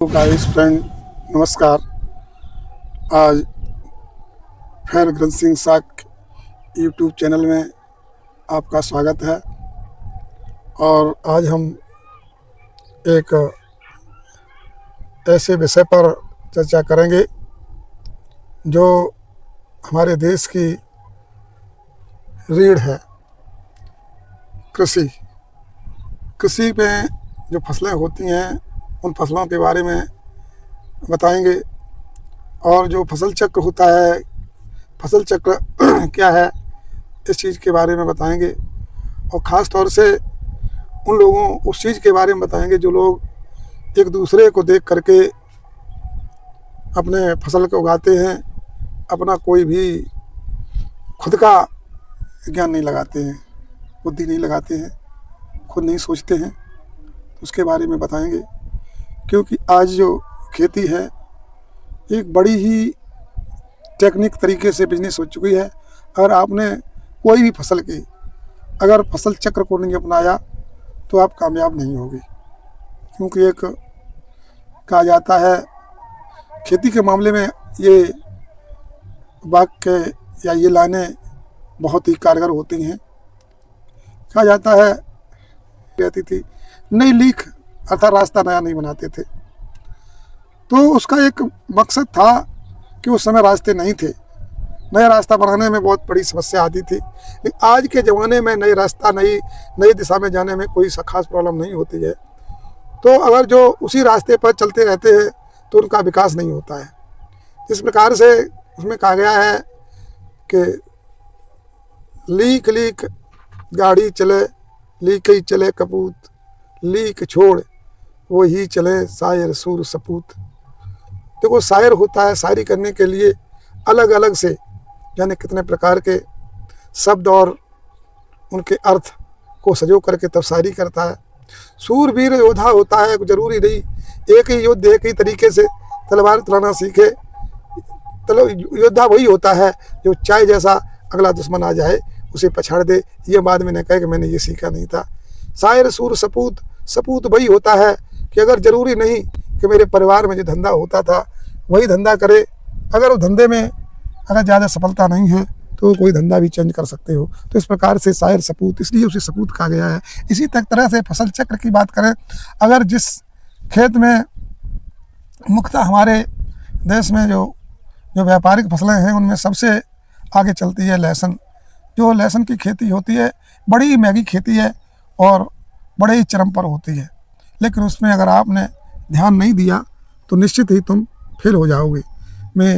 तो guys friend नमस्कार। आज खैर ग्रंथ सिंह साख यूट्यूब चैनल में आपका स्वागत है। और आज हम एक ऐसे विषय पर चर्चा करेंगे जो हमारे देश की रीढ़ है, कृषि। कृषि में जो फसलें होती हैं उन फसलों के बारे में बताएंगे और जो फसल चक्र होता है, फसल चक्र क्या है, इस चीज़ के बारे में बताएंगे। और ख़ास तौर से उन लोगों उस चीज़ के बारे में बताएंगे जो लोग एक दूसरे को देख करके अपने फसल को उगाते हैं, अपना कोई भी खुद का ज्ञान नहीं लगाते हैं, बुद्धि नहीं लगाते हैं, खुद नहीं सोचते हैं, तो उसके बारे में बताएंगे। क्योंकि आज जो खेती है एक बड़ी ही टेक्निक तरीके से बिजनेस हो चुकी है। अगर आपने कोई भी फसल की अगर फसल चक्र को नहीं अपनाया तो आप कामयाब नहीं होगे। क्योंकि एक कहा जाता है खेती के मामले में ये वाक्य या ये लाइनें बहुत ही कारगर होती हैं। कहा जाता है कहती थी नई लीक अर्थात रास्ता नया नहीं बनाते थे। तो उसका एक मकसद था कि उस समय रास्ते नहीं थे, नया रास्ता बनाने में बहुत बड़ी समस्या आती थी। लेकिन आज के ज़माने में नई रास्ता नई दिशा में जाने में कोई खास प्रॉब्लम नहीं होती है। तो अगर जो उसी रास्ते पर चलते रहते हैं तो उनका विकास नहीं होता है। इस प्रकार से उसमें कहा गया है कि लीक लीक गाड़ी चले, लीक ही चले कपूत, लीक छोड़ वो ही चले शायर सूर सपूत। देखो शायर होता है, शायरी करने के लिए अलग अलग से यानी कितने प्रकार के शब्द और उनके अर्थ को सजो करके तब शायरी करता है। सूरवीर योद्धा होता है, जरूरी नहीं एक ही युद्ध एक ही तरीके से तलवार चलाना सीखे। योद्धा वही होता है जो चाहे जैसा अगला दुश्मन आ जाए उसे पछाड़ दे, ये बाद में न कहे कि मैंने ये सीखा नहीं था। शायर सूर सपूत, सपूत वही होता है कि अगर ज़रूरी नहीं कि मेरे परिवार में जो धंधा होता था वही धंधा करे। अगर उस धंधे में अगर ज़्यादा सफलता नहीं है तो कोई धंधा भी चेंज कर सकते हो। तो इस प्रकार से शायर सपूत, इसलिए उसे सपूत कहा गया है। इसी तरह से फसल चक्र की बात करें, अगर जिस खेत में मुख्यतः हमारे देश में जो व्यापारिक फसलें हैं उनमें सबसे आगे चलती है लहसुन। जो लहसुन की खेती होती है बड़ी महंगी खेती है और बड़े ही चरम पर होती है। लेकिन उसमें अगर आपने ध्यान नहीं दिया तो निश्चित ही तुम फेल हो जाओगे। मैं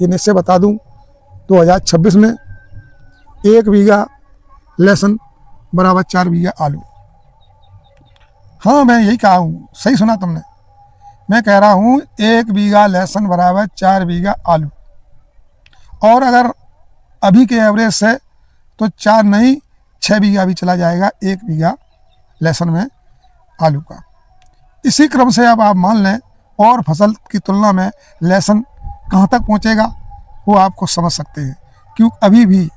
ये निश्चय बता दूं 2026 में 1 बीघा लहसुन बराबर 4 बीघा आलू। हाँ, मैं यही कहा हूँ, सही सुना तुमने। मैं कह रहा हूँ 1 बीघा लहसुन बराबर 4 बीघा आलू। और अगर अभी के एवरेज से तो 4 नहीं 6 बीघा भी चला जाएगा 1 बीघा लहसुन में आलू का। इसी क्रम से अब आप मान लें और फसल की तुलना में लहसुन कहाँ तक पहुँचेगा वो आपको समझ सकते हैं। क्योंकि अभी भी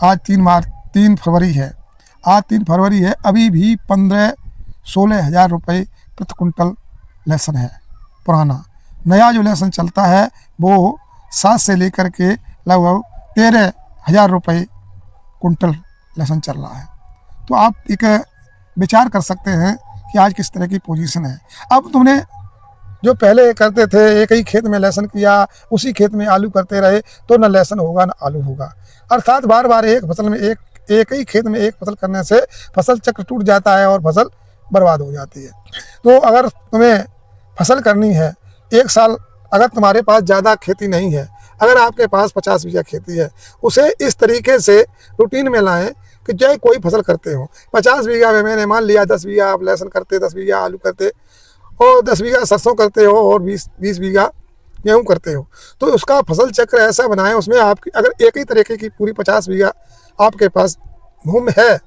आज 3 फरवरी है, आज 3 फरवरी है, अभी भी 15-16 हज़ार रुपये प्रति कुंटल लहसुन है पुराना। नया जो लहसुन चलता है वो 7 से लेकर के लगभग 13 हज़ार रुपये कुंटल लहसुन चल रहा है। तो आप एक विचार कर सकते हैं कि आज किस तरह की पोजीशन है। अब तुमने जो पहले करते थे एक ही खेत में लहसुन किया, उसी खेत में आलू करते रहे तो न लहसुन होगा न आलू होगा। अर्थात बार बार एक फसल में एक ही खेत में एक फसल करने से फसल चक्र टूट जाता है और फसल बर्बाद हो जाती है। तो अगर तुम्हें फसल करनी है, एक साल अगर तुम्हारे पास ज़्यादा खेती नहीं है, अगर आपके पास 50 बीघा खेती है, उसे इस तरीके से रूटीन में लाएं कि चाहे कोई फसल करते हो। 50 बीघा में मैंने मान लिया 10 बीघा आप लहसुन करते, 10 बीघा आलू करते और 10 बीघा सरसों करते हो और 20 बीघा गेहूँ करते हो। तो उसका फसल चक्र ऐसा बनाएं उसमें आपकी अगर एक ही तरीके की पूरी 50 बीघा आपके पास भूमि है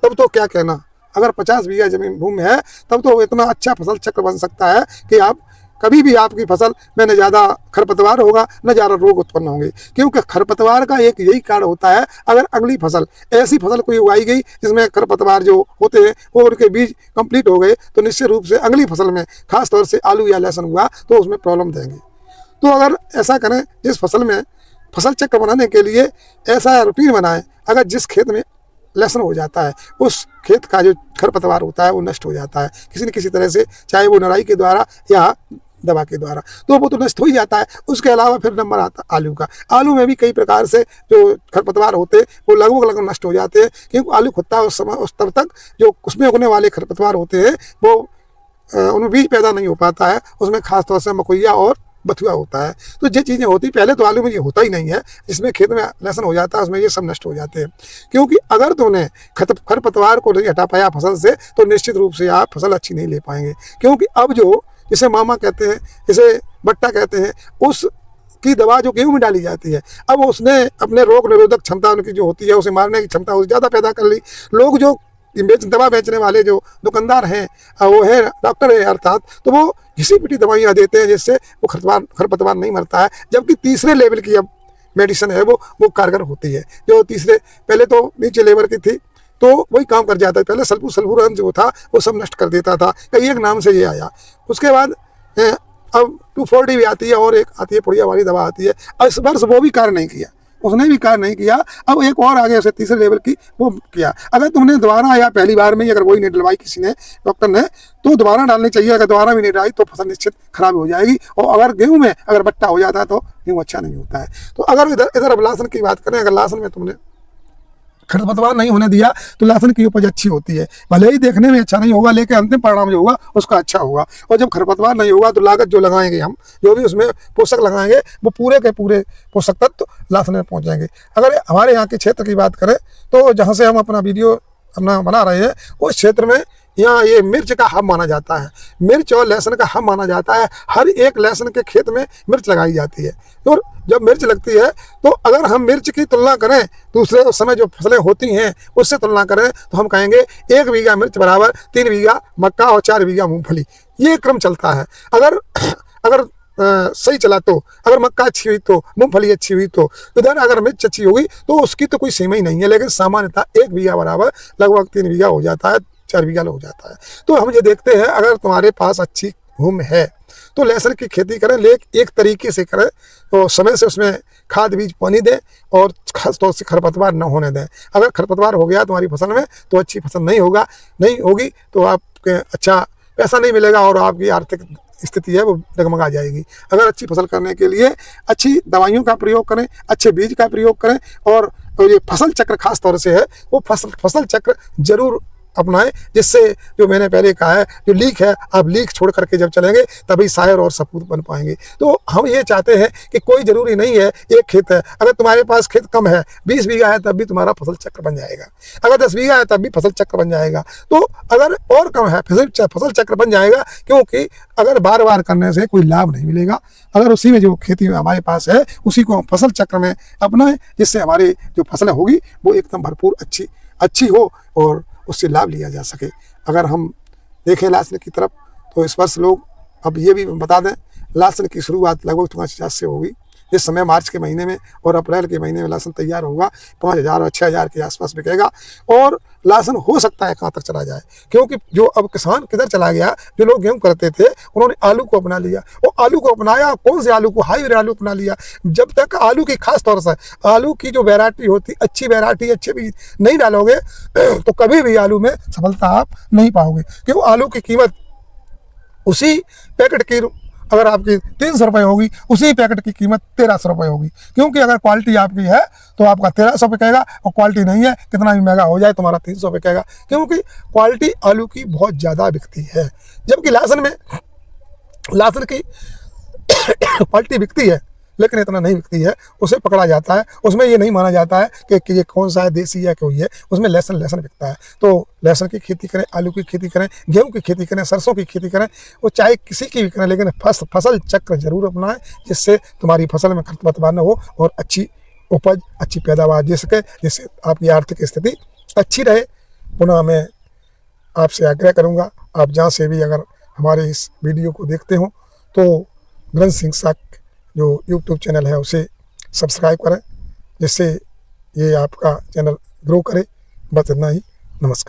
तब तो क्या कहना। अगर 50 बीघा जमीन भूमि है तब तो इतना अच्छा फसल चक्र बन सकता है कि आप कभी भी आपकी फसल में न ज़्यादा खरपतवार होगा न ज़्यादा रोग उत्पन्न होंगे, क्योंकि खरपतवार का एक यही कारण होता है। अगर अगली फसल ऐसी फसल कोई उगाई गई जिसमें खरपतवार जो होते हैं वो उनके बीज कंप्लीट हो गए, तो निश्चित रूप से अगली फसल में खास तौर से आलू या लहसुन हुआ तो उसमें प्रॉब्लम देंगे। तो अगर ऐसा करें, जिस फसल में फसल चक्र बनाने के लिए ऐसा रूटीन बनाएं, अगर जिस खेत में लहसुन हो जाता है उस खेत का जो खरपतवार होता है वो नष्ट हो जाता है किसी न किसी तरह से, चाहे वो निराई के द्वारा या दवा के द्वारा, तो वो तो नष्ट हो ही जाता है। उसके अलावा फिर नंबर आता है आलू का। आलू में भी कई प्रकार से जो खरपतवार होते हैं वो लगभग नष्ट हो जाते हैं, क्योंकि आलू खुदता है उस समय उस तब तक जो उसमें उगने वाले खरपतवार होते हैं वो उनमें बीज पैदा नहीं हो पाता है। उसमें खासतौर से मकोइया और बथुआ होता है। तो ये चीज़ें होती, पहले तो आलू में ये होता ही नहीं है, जिसमें खेत में लहसुन हो जाता है उसमें ये सब नष्ट हो जाते हैं। क्योंकि अगर तुमने खरपतवार को नहीं हटा पाया फसल से तो निश्चित रूप से आप फसल अच्छी नहीं ले पाएंगे। क्योंकि अब जो जिसे मामा कहते हैं, जिसे बट्टा कहते हैं, उस की दवा जो गेहूं में डाली जाती है, अब उसने अपने रोग निरोधक क्षमता उनकी जो होती है उसे मारने की क्षमता उससे ज़्यादा पैदा कर ली। लोग जो दवा बेचने वाले जो दुकानदार हैं वो है डॉक्टर है अर्थात, तो वो घिसी पिटी दवाइयाँ देते हैं जिससे वो खरपतवार नहीं मरता है। जबकि तीसरे लेवल की अब मेडिसिन है वो कारगर होती है। जो तीसरे, पहले तो नीचे लेवल की थी तो वही काम कर जाता है। पहले सल्फूरन जो था वो सब नष्ट कर देता था, कई एक नाम से ये आया। उसके बाद अब 2,4-D भी आती है और एक आती है पुड़िया वाली दवा आती है। इस वर्ष वो भी कार्य नहीं किया, उसने भी कार्य नहीं किया। अब एक और आगे उसे तीसरे लेवल की वो किया। अगर तुमने दोबारा या पहली बार में अगर वही नहीं डलवाई किसी ने, डॉक्टर ने, तो दोबारा डालनी चाहिए। अगर दोबारा भी नहीं डाली तो फसल निश्चित खराब हो जाएगी। और अगर गेहूं में अगर बट्टा हो जाता है तो गेहूं अच्छा नहीं होता है। तो अगर इधर अब लहसुन की बात करें, अगर लहसुन में तुमने खरपतवार नहीं होने दिया तो लहसुन की उपज अच्छी होती है। भले ही देखने में अच्छा नहीं होगा लेकिन अंतिम परिणाम जो होगा उसका अच्छा होगा। और जब खरपतवार नहीं होगा तो लागत जो लगाएंगे हम, जो भी उसमें पोषक लगाएंगे वो पूरे के पूरे पोषक तत्व लहसुन में पहुंच जाएंगे। अगर हमारे यहाँ के क्षेत्र की बात करें तो जहाँ से हम अपना वीडियो अपना बना रहे हैं उस क्षेत्र में यहाँ ये मिर्च का हब माना जाता है। मिर्च और लहसुन का हब माना जाता है। हर एक लहसुन के खेत में मिर्च लगाई जाती है। और जब मिर्च लगती है तो अगर हम मिर्च की तुलना करें दूसरे उस समय जो फसलें होती हैं उससे तुलना करें तो हम कहेंगे 1 बीघा मिर्च बराबर 3 बीघा मक्का और 4 बीघा मूंगफली, ये क्रम चलता है। अगर सही चला तो, अगर मक्का अच्छी हुई तो, मूंगफली अच्छी हुई तो, इधर अगर मिर्च अच्छी होगी तो उसकी तो कोई सीमा ही नहीं है। लेकिन सामान्यतः 1 बीघा बराबर लगभग 3 बीघा हो जाता है, 4 बीघा हो जाता है। तो हम ये देखते हैं अगर तुम्हारे पास अच्छी भूमि है तो लहसुन की खेती करें, लेकिन एक तरीके से करें तो समय से उसमें खाद बीज पानी दें और खास तौर से खरपतवार न होने दें। अगर खरपतवार हो गया तुम्हारी फसल में तो अच्छी फसल नहीं होगी तो आपके अच्छा पैसा नहीं मिलेगा और आपकी आर्थिक स्थिति है वो डगमगा जाएगी। अगर अच्छी फसल करने के लिए अच्छी दवाइयों का प्रयोग करें, अच्छे बीज का प्रयोग करें और ये फसल चक्र खास तौर से है वो फसल चक्र जरूर अपनाएं, जिससे जो मैंने पहले कहा है जो लीक है आप लीक छोड़ करके जब चलेंगे तभी शायर और सपूत बन पाएंगे। तो हम ये चाहते हैं कि कोई जरूरी नहीं है एक खेत है, अगर तुम्हारे पास खेत कम है 20 बीघा है तब भी तुम्हारा फसल चक्र बन जाएगा, अगर 10 बीघा है तब भी फसल चक्र बन जाएगा। तो अगर और कम है फसल चक्र बन जाएगा, क्योंकि अगर बार बार करने से कोई लाभ नहीं मिलेगा। अगर उसी में जो खेती में हमारे पास है उसी को हम फसल चक्र में अपनाएं, जिससे हमारी जो फसलें होगी वो एकदम भरपूर अच्छी हो और उससे लाभ लिया जा सके। अगर हम देखें लहसुन की तरफ तो इस वर्ष लोग, अब ये भी बता दें, लहसुन की शुरुआत लगभग 5,000 से होगी। इस समय मार्च के महीने में और अप्रैल के महीने में लहसुन तैयार होगा, 5,000 और 6,000 के आसपास बिकेगा। और लहसुन हो सकता है कहाँ तक चला जाए, क्योंकि जो अब किसान किधर चला गया, जो लोग गेहूं करते थे उन्होंने आलू को अपना लिया। और आलू को अपनाया, कौन से आलू को, हाईब्रिड आलू अपना लिया। जब तक आलू की खास तौर से आलू की जो वैरायटी होती, अच्छी वैरायटी अच्छे बीज नहीं डालोगे तो कभी भी आलू में सफलता आप नहीं पाओगे। क्यों, आलू की कीमत उसी पैकेट की अगर आपकी 300 रुपये होगी उसी पैकेट की कीमत 1,300 रुपये होगी। क्योंकि अगर क्वालिटी आपकी है तो आपका 1,300 बिकेगा और क्वालिटी नहीं है कितना भी महंगा हो जाए तुम्हारा 300 बिकेगा, क्योंकि क्वालिटी आलू की बहुत ज़्यादा बिकती है। जबकि लहसुन की क्वालिटी बिकती है लेकिन इतना नहीं बिकती है, उसे पकड़ा जाता है। उसमें ये नहीं माना जाता है कि ये कौन सा है, देसी या कोई है, उसमें लहसुन बिकता है। तो लहसुन की खेती करें, आलू की खेती करें, गेहूं की खेती करें, सरसों की खेती करें, वो चाहे किसी की भी करें, लेकिन फसल चक्र जरूर अपनाएं, जिससे तुम्हारी फसल में खरपतवार न हो और अच्छी उपज, अच्छी पैदावार दे सके, जिससे आपकी आर्थिक स्थिति अच्छी रहे। पुनः मैं आपसे आग्रह करूँगा, आप जहाँ से भी अगर हमारे इस वीडियो को देखते हो तो ग्रंथ सिंह साक जो यूट्यूब चैनल है उसे सब्सक्राइब करें, जिससे ये आपका चैनल ग्रो करे। बस इतना ही। नमस्कार।